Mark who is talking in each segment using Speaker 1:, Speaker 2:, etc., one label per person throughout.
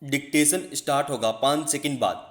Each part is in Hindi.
Speaker 1: डिक्टेशन स्टार्ट होगा 5 सेकंड बाद।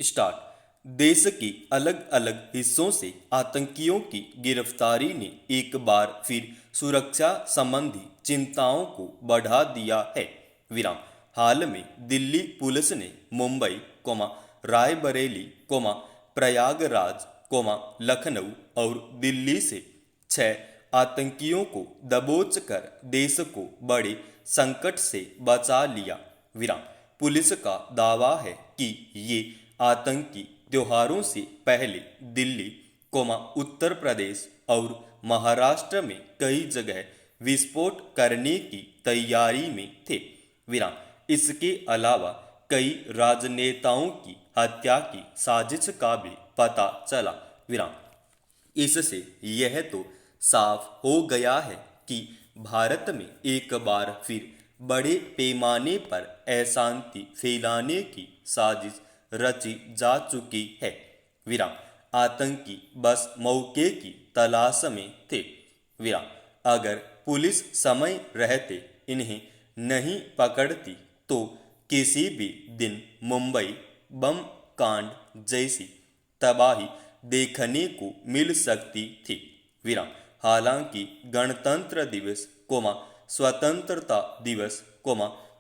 Speaker 1: स्टार्ट। देश के अलग अलग हिस्सों से आतंकियों की गिरफ्तारी ने एक बार फिर सुरक्षा संबंधी चिंताओं को बढ़ा दिया है। विराम। हाल में दिल्ली पुलिस ने मुंबई, रायबरेली, प्रयागराज, लखनऊ और दिल्ली से 6 आतंकियों को दबोच कर देश को बड़े संकट से बचा लिया। विराम। पुलिस का दावा है कि ये आतंकी त्योहारों से पहले दिल्ली, उत्तर प्रदेश और महाराष्ट्र में कई जगह विस्फोट करने की तैयारी में थे। विराम। इसके अलावा कई राजनेताओं की हत्या की साजिश का भी पता चला। विराम। इससे यह तो साफ हो गया है कि भारत में एक बार फिर बड़े पैमाने पर अशांति फैलाने की साजिश रची जा चुकी है। विराम। आतंकी बस मौके की तलाश में थे। विराम। अगर पुलिस समय रहते इन्हें नहीं पकड़ती तो किसी भी दिन मुंबई बम कांड जैसी तबाही देखने को मिल सकती थी। विराम। हालांकि गणतंत्र दिवस, स्वतंत्रता दिवस,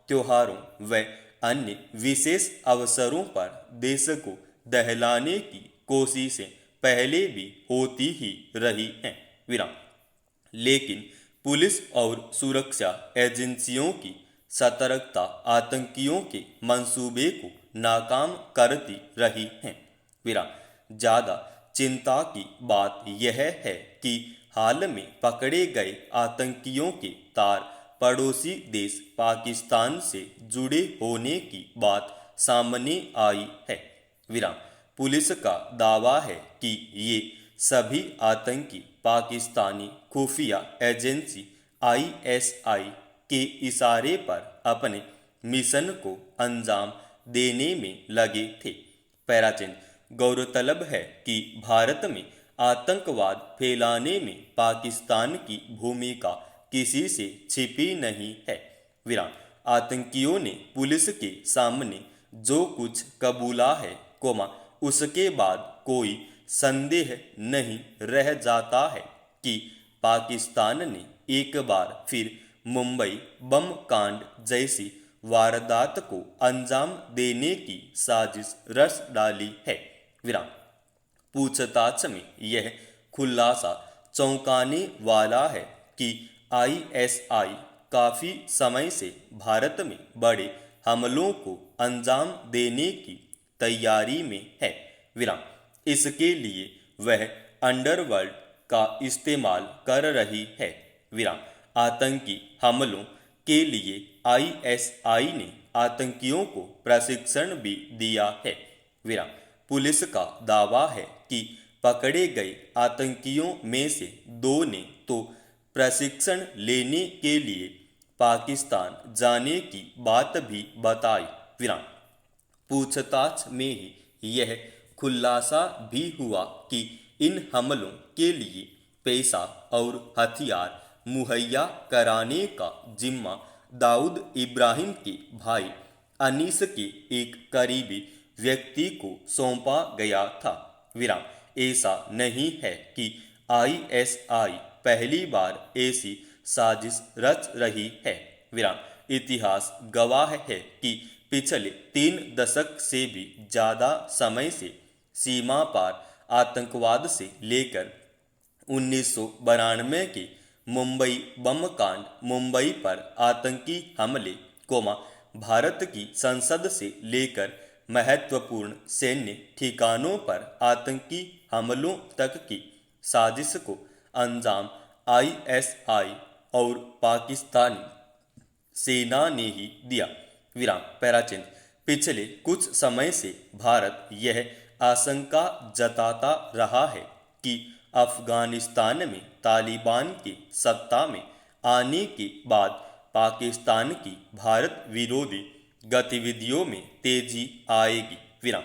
Speaker 1: त्योहारों व अन्य विशेष अवसरों पर देश को दहलाने की कोशिशें पहले भी होती ही रही हैं। विराम। लेकिन पुलिस और सुरक्षा एजेंसियों की सतर्कता आतंकियों के मंसूबे को नाकाम करती रही है। विराम। ज़्यादा चिंता की बात यह है कि हाल में पकड़े गए आतंकियों के तार पड़ोसी देश पाकिस्तान से जुड़े होने की बात सामने आई है। विराम। पुलिस का दावा है कि ये सभी आतंकी पाकिस्तानी खुफिया एजेंसी आईएसआई के इशारे पर अपने मिशन को अंजाम देने में लगे थे। पैराचिन्ह। गौरतलब है कि भारत में आतंकवाद फैलाने में पाकिस्तान की भूमिका किसी से छिपी नहीं है। विराम। आतंकियों ने पुलिस के सामने जो कुछ कबूला है, उसके बाद कोई संदेह नहीं रह जाता है कि पाकिस्तान ने एक बार फिर मुंबई बम कांड जैसी वारदात को अंजाम देने की साजिश रच डाली है। विराम। पूछताछ में यह खुलासा चौंकाने वाला है कि आईएसआई काफ़ी समय से भारत में बड़े हमलों को अंजाम देने की तैयारी में है। विराम। इसके लिए वह अंडरवर्ल्ड का इस्तेमाल कर रही है। विराम। आतंकी हमलों के लिए आईएसआई ने आतंकियों को प्रशिक्षण भी दिया है। विराम। पुलिस का दावा है कि पकड़े गए आतंकियों में से 2 ने तो प्रशिक्षण लेने के लिए पाकिस्तान जाने की बात भी बताई। विराम। पूछताछ में ही यह खुलासा भी हुआ कि इन हमलों के लिए पैसा और हथियार मुहैया कराने का जिम्मा दाऊद इब्राहिम के भाई अनीस के एक करीबी व्यक्ति को सौंपा गया था। विराम। ऐसा नहीं है कि आईएसआई पहली बार ऐसी साजिश रच रही है। विराम। इतिहास गवाह है कि पिछले 3 दशक से भी ज़्यादा समय से सीमा पार आतंकवाद से लेकर 1992 के मुंबई बम कांड, मुंबई पर आतंकी हमले, भारत की संसद से लेकर महत्वपूर्ण सैन्य ठिकानों पर आतंकी हमलों तक की साजिश को अंजाम आईएसआई और पाकिस्तानी सेना ने ही दिया। विराम। पैराचिन्ह। पिछले कुछ समय से भारत यह आशंका जताता रहा है कि अफगानिस्तान में तालिबान के सत्ता में आने के बाद पाकिस्तान की भारत विरोधी गतिविधियों में तेजी आएगी। विराम।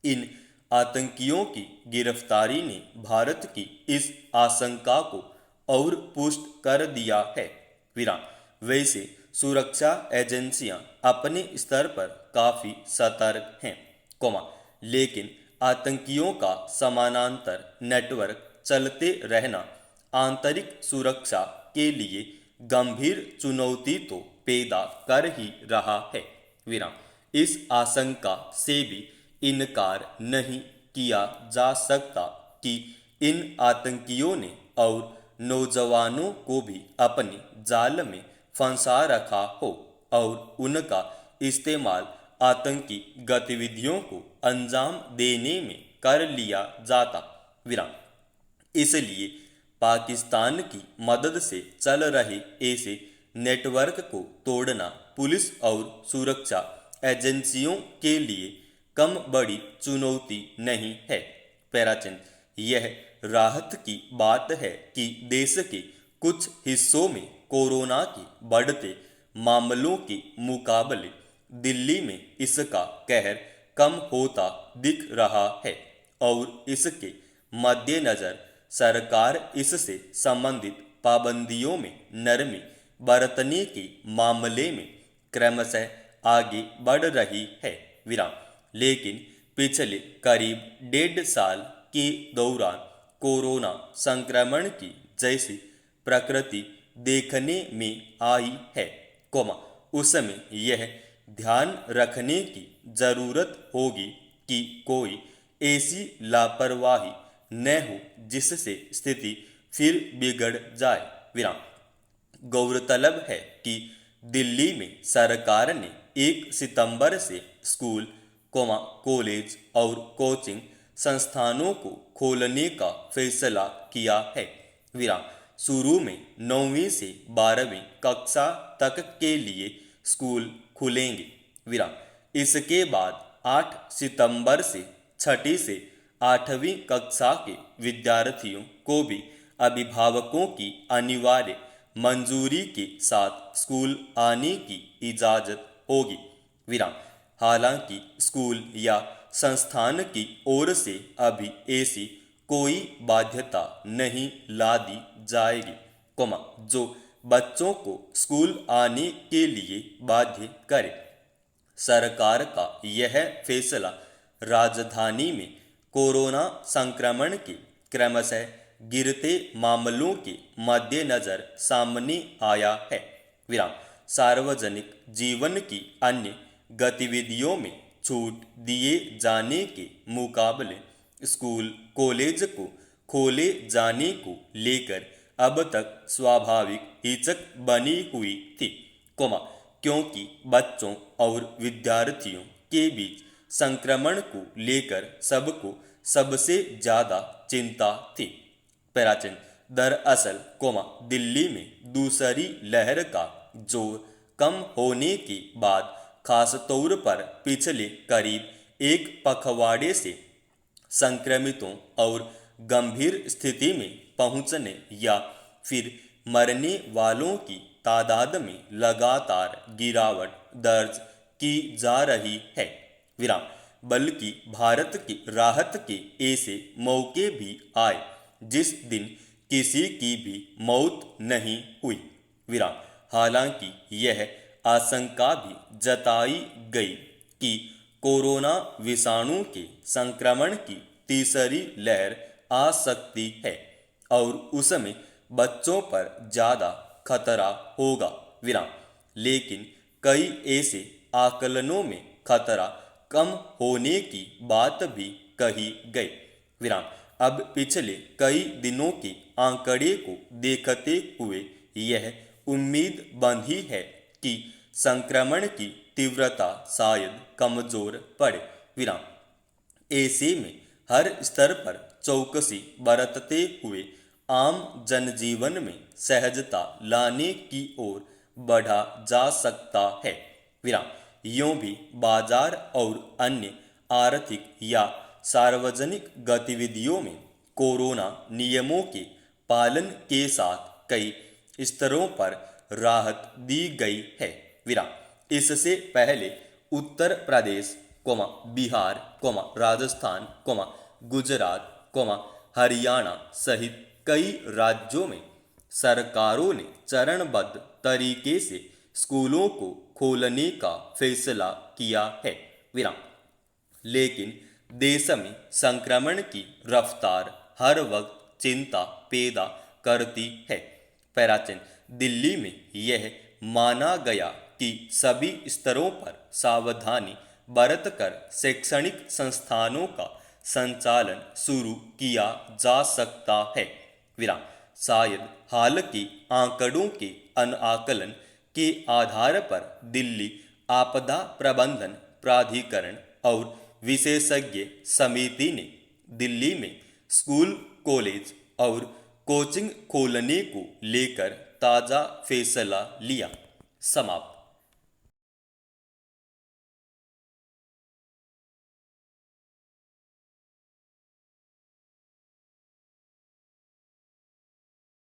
Speaker 1: इन आतंकियों की गिरफ्तारी ने भारत की इस आशंका को और पुष्ट कर दिया है। विराम। वैसे सुरक्षा एजेंसियां अपने स्तर पर काफी सतर्क हैं, लेकिन आतंकियों का समानांतर नेटवर्क चलते रहना आंतरिक सुरक्षा के लिए गंभीर चुनौती तो पैदा कर ही रहा है। विराम। इस आशंका से भी इनकार नहीं किया जा सकता कि इन आतंकियों ने और नौजवानों को भी अपने जाल में फंसा रखा हो और उनका इस्तेमाल आतंकी गतिविधियों को अंजाम देने में कर लिया जाता। विराम। इसलिए पाकिस्तान की मदद से चल रहे ऐसे नेटवर्क को तोड़ना पुलिस और सुरक्षा एजेंसियों के लिए कम बड़ी चुनौती नहीं है। पैराचिन्ह। यह राहत की बात है कि देश के कुछ हिस्सों में कोरोना के बढ़ते मामलों के मुकाबले दिल्ली में इसका कहर कम होता दिख रहा है और इसके मद्देनजर सरकार इससे संबंधित पाबंदियों में नरमी बरतने के मामले में क्रमशः आगे बढ़ रही है। विराम। लेकिन पिछले करीब 1.5 साल के दौरान कोरोना संक्रमण की जैसी प्रकृति देखने में आई है, उसमें यह ध्यान रखने की जरूरत होगी कि कोई ऐसी लापरवाही न हो जिससे स्थिति फिर बिगड़ जाए। विराम। गौरतलब है कि दिल्ली में सरकार ने 1 सितंबर से स्कूल, कॉलेज और कोचिंग संस्थानों को खोलने का फैसला किया है। विराम। शुरू में 9वीं से 12वीं कक्षा तक के लिए स्कूल खुलेंगे। विराम। इसके बाद 8 सितंबर से 6ठी से 8वीं कक्षा के विद्यार्थियों को भी अभिभावकों की अनिवार्य मंजूरी के साथ स्कूल आने की इजाज़त होगी। विराम। हालांकि स्कूल या संस्थान की ओर से अभी ऐसी कोई बाध्यता नहीं ला दी जाएगी, जो बच्चों को स्कूल आने के लिए बाध्य करे। सरकार का यह फैसला राजधानी में कोरोना संक्रमण के क्रमशः गिरते मामलों के मद्देनजर सामने आया है। विराम। सार्वजनिक जीवन की अन्य गतिविधियों में छूट दिए जाने के मुकाबले स्कूल, कॉलेज को खोले जाने को लेकर अब तक स्वाभाविक हिचक बनी हुई थी, क्योंकि बच्चों और विद्यार्थियों के बीच संक्रमण को लेकर सबको सबसे ज्यादा चिंता थी। पैराचिन्ह। दरअसल, दिल्ली में दूसरी लहर का जोर कम होने के बाद खास तौर पर पिछले करीब 1 पखवाड़े से संक्रमितों और गंभीर स्थिति में पहुंचने या फिर मरने वालों की तादाद में लगातार गिरावट दर्ज की जा रही है। विराम। बल्कि भारत की राहत के ऐसे मौके भी आए जिस दिन किसी की भी मौत नहीं हुई। विराम। हालांकि यह आशंका भी जताई गई कि कोरोना विषाणु के संक्रमण की तीसरी लहर आ सकती है और उसमें बच्चों पर ज़्यादा खतरा होगा। विराम। लेकिन कई ऐसे आकलनों में खतरा कम होने की बात भी कही गई। विराम। अब पिछले कई दिनों के आंकड़े को देखते हुए यह उम्मीद बंधी है कि संक्रमण की तीव्रता शायद कमजोर पड़े। विराम। ऐसे में हर स्तर पर चौकसी बरतते हुए आम जनजीवन में सहजता लाने की ओर बढ़ा जा सकता है। विराम। यूं भी बाजार और अन्य आर्थिक या सार्वजनिक गतिविधियों में कोरोना नियमों के पालन के साथ कई स्तरों पर राहत दी गई है। विराम। इससे पहले उत्तर प्रदेश, बिहार, राजस्थान, गुजरात, हरियाणा सहित कई राज्यों में सरकारों ने चरणबद्ध तरीके से स्कूलों को खोलने का फैसला किया है। विराम। लेकिन देश में संक्रमण की रफ्तार हर वक्त चिंता पैदा करती है। पैराचीन दिल्ली में यह माना गया कि सभी स्तरों पर सावधानी बरतकर शैक्षणिक संस्थानों का संचालन शुरू किया जा सकता है। विराम। शायद हाल के आंकड़ों के आकलन के आधार पर दिल्ली आपदा प्रबंधन प्राधिकरण और विशेषज्ञ समिति ने दिल्ली में स्कूल, कॉलेज और कोचिंग खोलने को लेकर ताज़ा फैसला लिया। समाप्त।